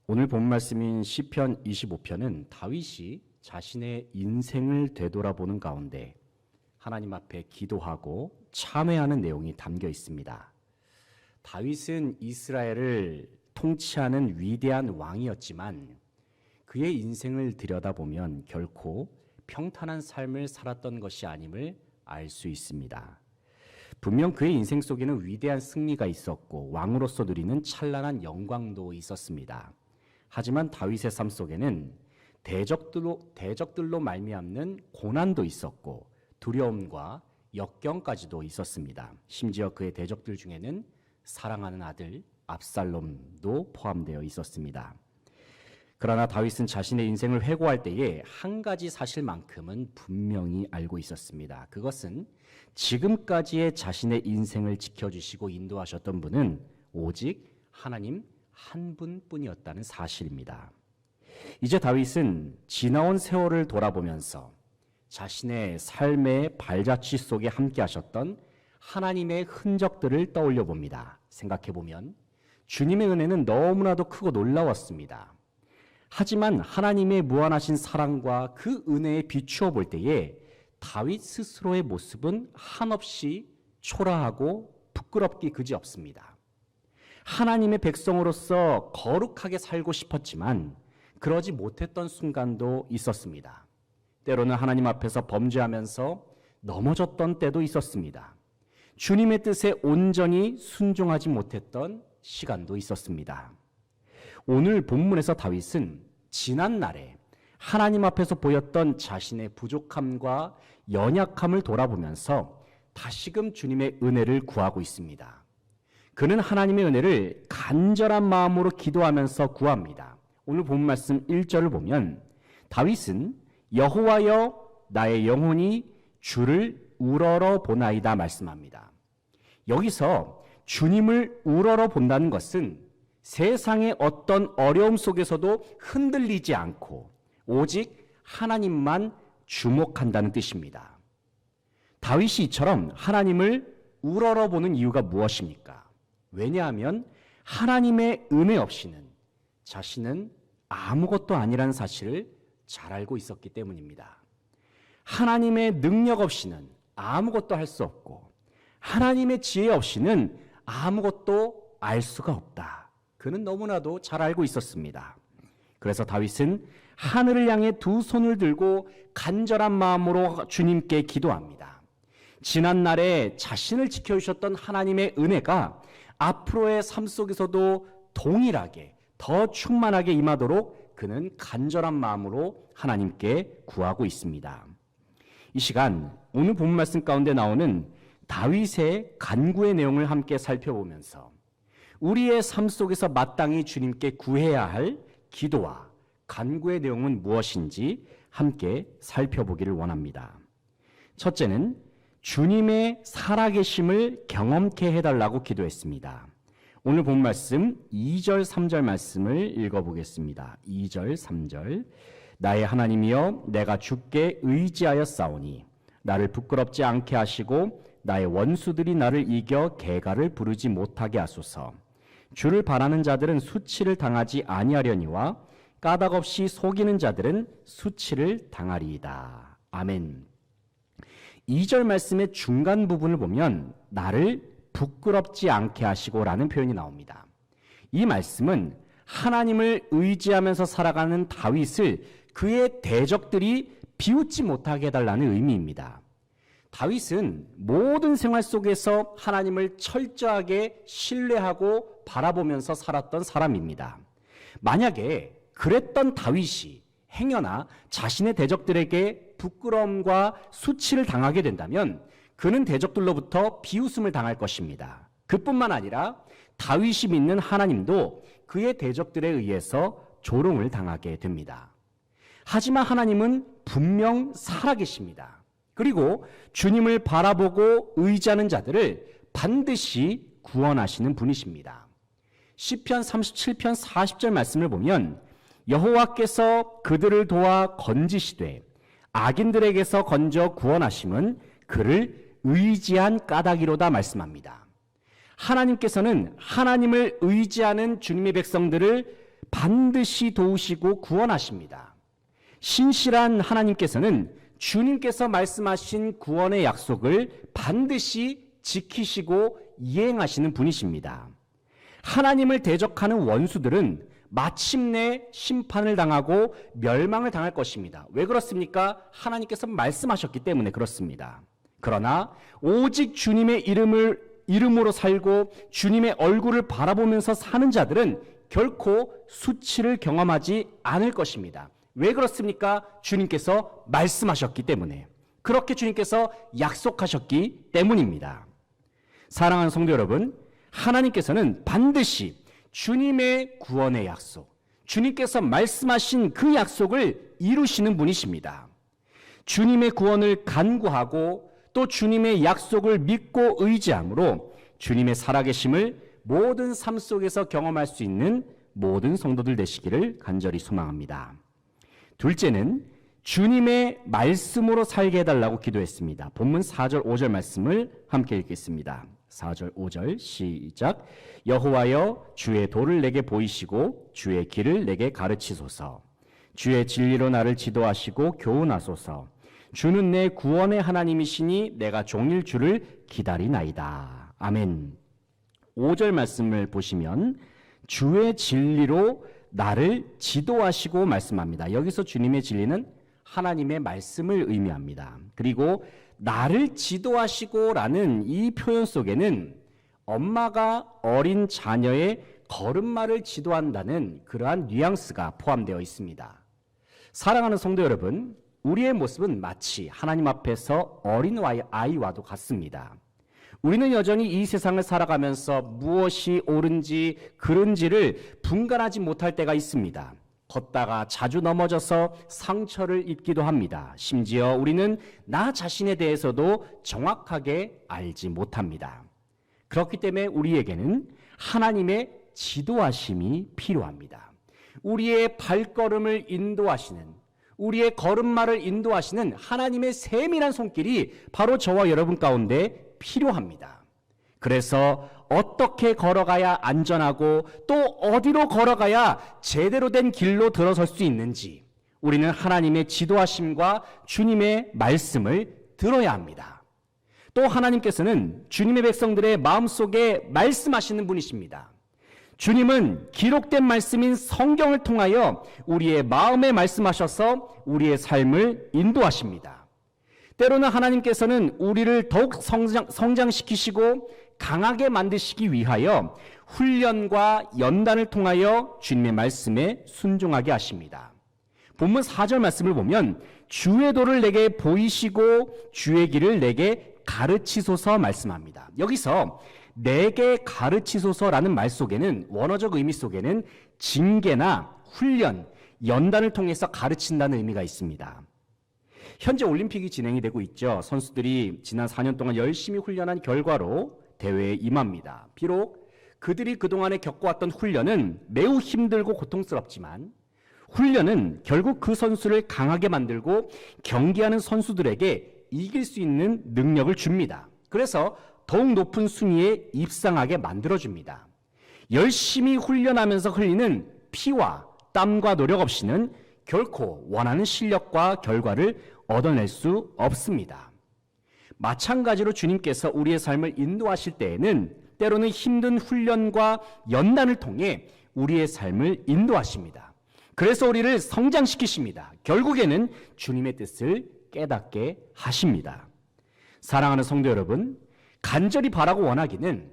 오늘 본 말씀인 시편 25편은 다윗이 자신의 인생을 되돌아보는 가운데 하나님 앞에 기도하고 참회하는 내용이 담겨 있습니다. 다윗은 이스라엘을 통치하는 위대한 왕이었지만 그의 인생을 들여다보면 결코 평탄한 삶을 살았던 것이 아님을 알 수 있습니다. 분명 그의 인생 속에는 위대한 승리가 있었고 왕으로서 누리는 찬란한 영광도 있었습니다. 하지만 다윗의 삶 속에는 대적들로 말미암는 고난도 있었고 두려움과 역경까지도 있었습니다. 심지어 그의 대적들 중에는 사랑하는 아들 압살롬도 포함되어 있었습니다. 그러나 다윗은 자신의 인생을 회고할 때에 한 가지 사실만큼은 분명히 알고 있었습니다. 그것은 지금까지의 자신의 인생을 지켜주시고 인도하셨던 분은 오직 하나님 한 분뿐이었다는 사실입니다. 이제 다윗은 지나온 세월을 돌아보면서 자신의 삶의 발자취 속에 함께 하셨던 하나님의 흔적들을 떠올려 봅니다. 생각해 보면 주님의 은혜는 너무나도 크고 놀라웠습니다. 하지만 하나님의 무한하신 사랑과 그 은혜에 비추어 볼 때에 다윗 스스로의 모습은 한없이 초라하고 부끄럽기 그지없습니다. 하나님의 백성으로서 거룩하게 살고 싶었지만 그러지 못했던 순간도 있었습니다. 때로는 하나님 앞에서 범죄하면서 넘어졌던 때도 있었습니다. 주님의 뜻에 온전히 순종하지 못했던 시간도 있었습니다. 오늘 본문에서 다윗은 지난 날에 하나님 앞에서 보였던 자신의 부족함과 연약함을 돌아보면서 다시금 주님의 은혜를 구하고 있습니다. 그는 하나님의 은혜를 간절한 마음으로 기도하면서 구합니다. 오늘 본 말씀 1절을 보면 다윗은 여호와여 나의 영혼이 주를 우러러 보나이다 말씀합니다. 여기서 주님을 우러러 본다는 것은 세상의 어떤 어려움 속에서도 흔들리지 않고 오직 하나님만 주목한다는 뜻입니다. 다윗이 이처럼 하나님을 우러러보는 이유가 무엇입니까? 왜냐하면 하나님의 은혜 없이는 자신은 아무것도 아니라는 사실을 잘 알고 있었기 때문입니다. 하나님의 능력 없이는 아무것도 할 수 없고 하나님의 지혜 없이는 아무것도 알 수가 없다. 그는 너무나도 잘 알고 있었습니다. 그래서 다윗은 하늘을 향해 두 손을 들고 간절한 마음으로 주님께 기도합니다. 지난 날에 자신을 지켜주셨던 하나님의 은혜가 앞으로의 삶 속에서도 동일하게 더 충만하게 임하도록 그는 간절한 마음으로 하나님께 구하고 있습니다. 이 시간 오늘 본 말씀 가운데 나오는 다윗의 간구의 내용을 함께 살펴보면서 우리의 삶 속에서 마땅히 주님께 구해야 할 기도와 간구의 내용은 무엇인지 함께 살펴보기를 원합니다. 첫째는 주님의 살아계심을 경험케 해달라고 기도했습니다. 오늘 본 말씀 2절 3절 말씀을 읽어보겠습니다. 2절 3절 나의 하나님이여 내가 주께 의지하여 싸우니 나를 부끄럽지 않게 하시고 나의 원수들이 나를 이겨 개가를 부르지 못하게 하소서. 주를 바라는 자들은 수치를 당하지 아니하려니와 까닭없이 속이는 자들은 수치를 당하리이다. 아멘. 2절 말씀의 중간 부분을 보면 나를 부끄럽지 않게 하시고라는 표현이 나옵니다. 이 말씀은 하나님을 의지하면서 살아가는 다윗을 그의 대적들이 비웃지 못하게 해달라는 의미입니다. 다윗은 모든 생활 속에서 하나님을 철저하게 신뢰하고 바라보면서 살았던 사람입니다. 만약에 그랬던 다윗이 행여나 자신의 대적들에게 부끄러움과 수치를 당하게 된다면 그는 대적들로부터 비웃음을 당할 것입니다. 그뿐만 아니라 다윗이 믿는 하나님도 그의 대적들에 의해서 조롱을 당하게 됩니다. 하지만 하나님은 분명 살아계십니다. 그리고 주님을 바라보고 의지하는 자들을 반드시 구원하시는 분이십니다. 시편 37편 40절 말씀을 보면 여호와께서 그들을 도와 건지시되 악인들에게서 건져 구원하심은 그를 의지한 까닭이로다 말씀합니다. 하나님께서는 하나님을 의지하는 주님의 백성들을 반드시 도우시고 구원하십니다. 신실한 하나님께서는 주님께서 말씀하신 구원의 약속을 반드시 지키시고 이행하시는 분이십니다. 하나님을 대적하는 원수들은 마침내 심판을 당하고 멸망을 당할 것입니다. 왜 그렇습니까? 하나님께서 말씀하셨기 때문에 그렇습니다. 그러나 오직 주님의 이름으로 살고 주님의 얼굴을 바라보면서 사는 자들은 결코 수치를 경험하지 않을 것입니다. 왜 그렇습니까? 주님께서 말씀하셨기 때문에, 그렇게 주님께서 약속하셨기 때문입니다. 사랑하는 성도 여러분, 하나님께서는 반드시 주님의 구원의 약속, 주님께서 말씀하신 그 약속을 이루시는 분이십니다. 주님의 구원을 간구하고 또 주님의 약속을 믿고 의지함으로 주님의 살아계심을 모든 삶 속에서 경험할 수 있는 모든 성도들 되시기를 간절히 소망합니다. 둘째는 주님의 말씀으로 살게 해달라고 기도했습니다. 본문 4절 5절 말씀을 함께 읽겠습니다. 4절 5절 시작. 여호와여 주의 도를 내게 보이시고 주의 길을 내게 가르치소서. 주의 진리로 나를 지도하시고 교훈하소서. 주는 내 구원의 하나님이시니 내가 종일 주를 기다리나이다. 아멘. 5절 말씀을 보시면 주의 진리로 나를 지도하시고 말씀합니다. 여기서 주님의 진리는 하나님의 말씀을 의미합니다. 그리고 나를 지도하시고 라는 이 표현 속에는 엄마가 어린 자녀의 걸음마를 지도한다는 그러한 뉘앙스가 포함되어 있습니다. 사랑하는 성도 여러분, 우리의 모습은 마치 하나님 앞에서 어린 아이와도 같습니다. 우리는 여전히 이 세상을 살아가면서 무엇이 옳은지 그른지를 분간하지 못할 때가 있습니다. 걷다가 자주 넘어져서 상처를 입기도 합니다. 심지어 우리는 나 자신에 대해서도 정확하게 알지 못합니다. 그렇기 때문에 우리에게는 하나님의 지도하심이 필요합니다. 우리의 발걸음을 인도하시는, 우리의 걸음마를 인도하시는 하나님의 세밀한 손길이 바로 저와 여러분 가운데 필요합니다. 그래서 어떻게 걸어가야 안전하고 또 어디로 걸어가야 제대로 된 길로 들어설 수 있는지 우리는 하나님의 지도하심과 주님의 말씀을 들어야 합니다. 또 하나님께서는 주님의 백성들의 마음속에 말씀하시는 분이십니다. 주님은 기록된 말씀인 성경을 통하여 우리의 마음에 말씀하셔서 우리의 삶을 인도하십니다. 때로는 하나님께서는 우리를 더욱 성장시키시고 강하게 만드시기 위하여 훈련과 연단을 통하여 주님의 말씀에 순종하게 하십니다. 본문 4절 말씀을 보면 주의 도를 내게 보이시고 주의 길을 내게 가르치소서 말씀합니다. 여기서 내게 가르치소서라는 말 속에는, 원어적 의미 속에는 징계나 훈련, 연단을 통해서 가르친다는 의미가 있습니다. 현재 올림픽이 진행이 되고 있죠. 선수들이 지난 4년 동안 열심히 훈련한 결과로 대회에 임합니다. 비록 그들이 그동안에 겪어왔던 훈련은 매우 힘들고 고통스럽지만 훈련은 결국 그 선수를 강하게 만들고 경기하는 선수들에게 이길 수 있는 능력을 줍니다. 그래서 더욱 높은 순위에 입상하게 만들어줍니다. 열심히 훈련하면서 흘리는 피와 땀과 노력 없이는 결코 원하는 실력과 결과를 얻어낼 수 없습니다. 마찬가지로 주님께서 우리의 삶을 인도하실 때에는 때로는 힘든 훈련과 연단을 통해 우리의 삶을 인도하십니다. 그래서 우리를 성장시키십니다. 결국에는 주님의 뜻을 깨닫게 하십니다. 사랑하는 성도 여러분, 간절히 바라고 원하기는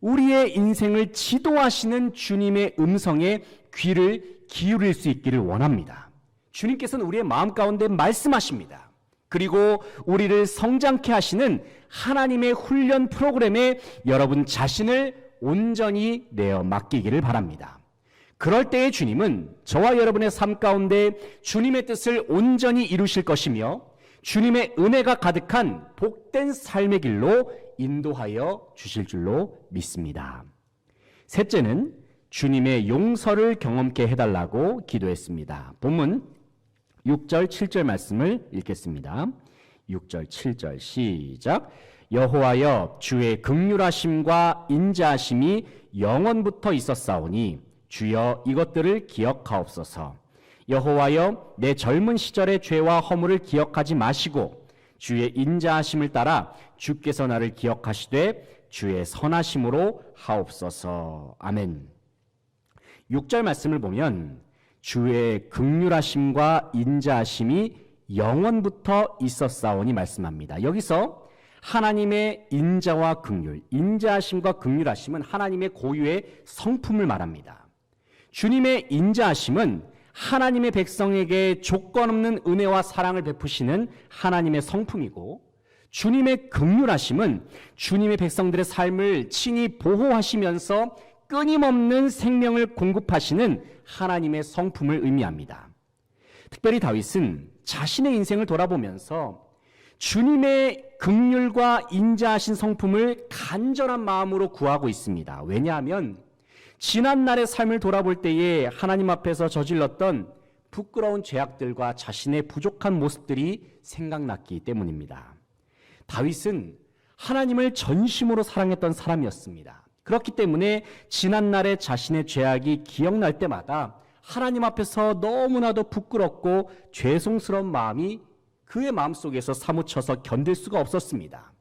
우리의 인생을 지도하시는 주님의 음성에 귀를 기울일 수 있기를 원합니다. 주님께서는 우리의 마음 가운데 말씀하십니다. 그리고 우리를 성장케 하시는 하나님의 훈련 프로그램에 여러분 자신을 온전히 내어 맡기기를 바랍니다. 그럴 때에 주님은 저와 여러분의 삶 가운데 주님의 뜻을 온전히 이루실 것이며 주님의 은혜가 가득한 복된 삶의 길로 인도하여 주실 줄로 믿습니다. 셋째는 주님의 용서를 경험케 해달라고 기도했습니다. 본문 6절 7절 말씀을 읽겠습니다. 6절 7절 시작. 여호와여 주의 긍휼하심과 인자하심이 영원부터 있었사오니 주여 이것들을 기억하옵소서. 여호와여 내 젊은 시절의 죄와 허물을 기억하지 마시고 주의 인자하심을 따라 주께서 나를 기억하시되 주의 선하심으로 하옵소서. 아멘. 6절 말씀을 보면 주의 긍휼하심과 인자하심이 영원부터 있었사오니 말씀합니다. 여기서 하나님의 인자와 긍휼, 인자하심과 긍휼하심은 하나님의 고유의 성품을 말합니다. 주님의 인자하심은 하나님의 백성에게 조건 없는 은혜와 사랑을 베푸시는 하나님의 성품이고, 주님의 긍휼하심은 주님의 백성들의 삶을 친히 보호하시면서 끊임없는 생명을 공급하시는 하나님의 성품을 의미합니다. 특별히 다윗은 자신의 인생을 돌아보면서 주님의 긍휼과 인자하신 성품을 간절한 마음으로 구하고 있습니다. 왜냐하면 지난날의 삶을 돌아볼 때에 하나님 앞에서 저질렀던 부끄러운 죄악들과 자신의 부족한 모습들이 생각났기 때문입니다. 다윗은 하나님을 전심으로 사랑했던 사람이었습니다. 그렇기 때문에 지난날의 자신의 죄악이 기억날 때마다 하나님 앞에서 너무나도 부끄럽고 죄송스러운 마음이 그의 마음속에서 사무쳐서 견딜 수가 없었습니다.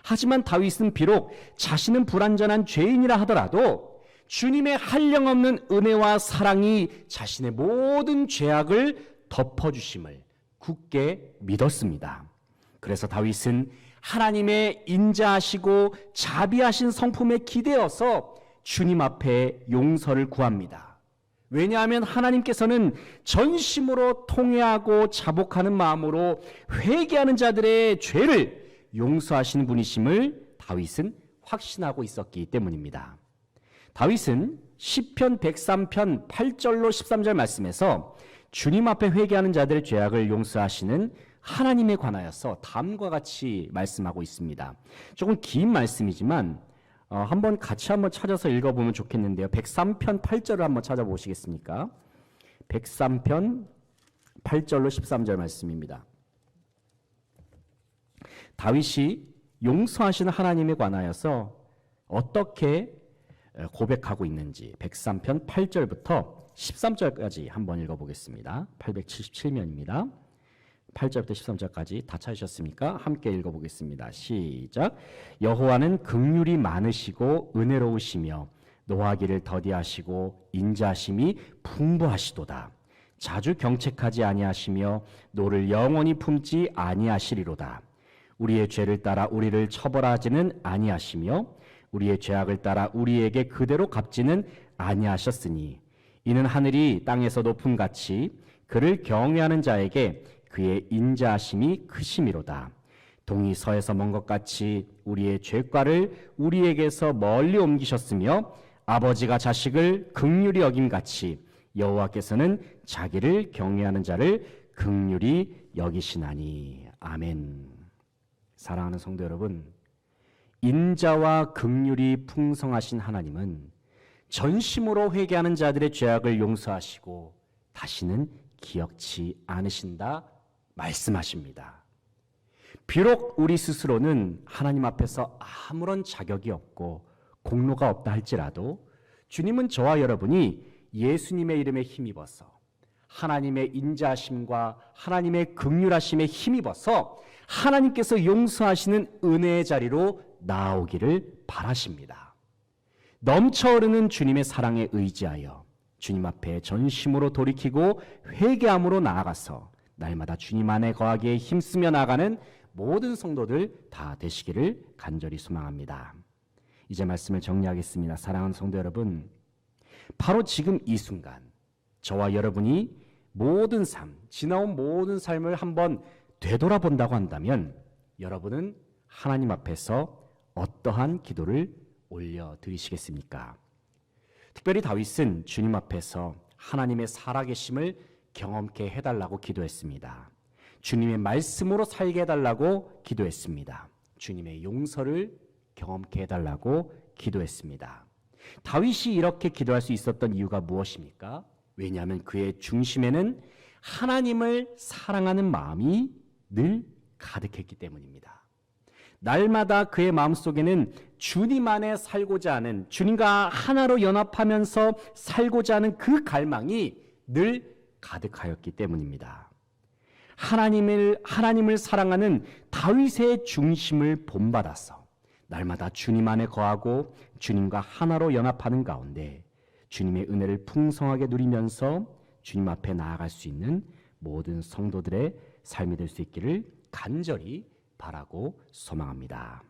하지만 다윗은 비록 자신은 불완전한 죄인이라 하더라도 주님의 한량없는 은혜와 사랑이 자신의 모든 죄악을 덮어주심을 굳게 믿었습니다. 그래서 다윗은 하나님의 인자하시고 자비하신 성품에 기대어서 주님 앞에 용서를 구합니다. 왜냐하면 하나님께서는 전심으로 통회하고 자복하는 마음으로 회개하는 자들의 죄를 용서하시는 분이심을 다윗은 확신하고 있었기 때문입니다. 다윗은 시편 103편 8절로 13절 말씀에서 주님 앞에 회개하는 자들의 죄악을 용서하시는 하나님에 관하여서 다음과 같이 말씀하고 있습니다. 조금 긴 말씀이지만 한번 같이 한번 찾아서 읽어보면 좋겠는데요. 103편 8절을 한번 찾아보시겠습니까? 103편 8절로 13절 말씀입니다. 다윗이 용서하시는 하나님에 관하여서 어떻게 고백하고 있는지 103편 8절부터 13절까지 한번 읽어보겠습니다. 877면입니다. 8절부터 13절까지 다 찾으셨습니까? 함께 읽어보겠습니다. 시작. 여호와는 긍휼이 많으시고 은혜로우시며 노하기를 더디하시고 인자하심이 풍부하시도다. 자주 경책하지 아니하시며 노를 영원히 품지 아니하시리로다. 우리의 죄를 따라 우리를 처벌하지는 아니하시며 우리의 죄악을 따라 우리에게 그대로 갚지는 아니하셨으니 이는 하늘이 땅에서 높음같이 그를 경외하는 자에게 그의 인자하심이 크심이로다. 동이 서에서 먼 것 같이 우리의 죄과를 우리에게서 멀리 옮기셨으며 아버지가 자식을 긍휼히 여김같이 여호와께서는 자기를 경외하는 자를 긍휼히 여기시나니. 아멘. 사랑하는 성도 여러분, 인자와 긍휼이 풍성하신 하나님은 전심으로 회개하는 자들의 죄악을 용서하시고 다시는 기억치 않으신다 말씀하십니다. 비록 우리 스스로는 하나님 앞에서 아무런 자격이 없고 공로가 없다 할지라도 주님은 저와 여러분이 예수님의 이름에 힘입어서 하나님의 인자하심과 하나님의 긍휼하심에 힘입어서 하나님께서 용서하시는 은혜의 자리로 나오기를 바라십니다. 넘쳐흐르는 주님의 사랑에 의지하여 주님 앞에 전심으로 돌이키고 회개함으로 나아가서 날마다 주님 안에 거하기에 힘쓰며 나아가는 모든 성도들 다 되시기를 간절히 소망합니다. 이제 말씀을 정리하겠습니다. 사랑하는 성도 여러분, 바로 지금 이 순간 저와 여러분이 모든 삶, 지나온 모든 삶을 한번 되돌아본다고 한다면 여러분은 하나님 앞에서 어떠한 기도를 올려드리시겠습니까? 특별히 다윗은 주님 앞에서 하나님의 살아계심을 경험케 해달라고 기도했습니다. 주님의 말씀으로 살게 해달라고 기도했습니다. 주님의 용서를 경험케 해달라고 기도했습니다. 다윗이 이렇게 기도할 수 있었던 이유가 무엇입니까? 왜냐하면 그의 중심에는 하나님을 사랑하는 마음이 늘 가득했기 때문입니다. 날마다 그의 마음속에는 주님 안에 살고자 하는, 주님과 하나로 연합하면서 살고자 하는 그 갈망이 늘 가득하였기 때문입니다. 하나님을 사랑하는 다윗의 중심을 본받아서 날마다 주님 안에 거하고 주님과 하나로 연합하는 가운데 주님의 은혜를 풍성하게 누리면서 주님 앞에 나아갈 수 있는 모든 성도들의 삶이 될 수 있기를 간절히 바라고 소망합니다.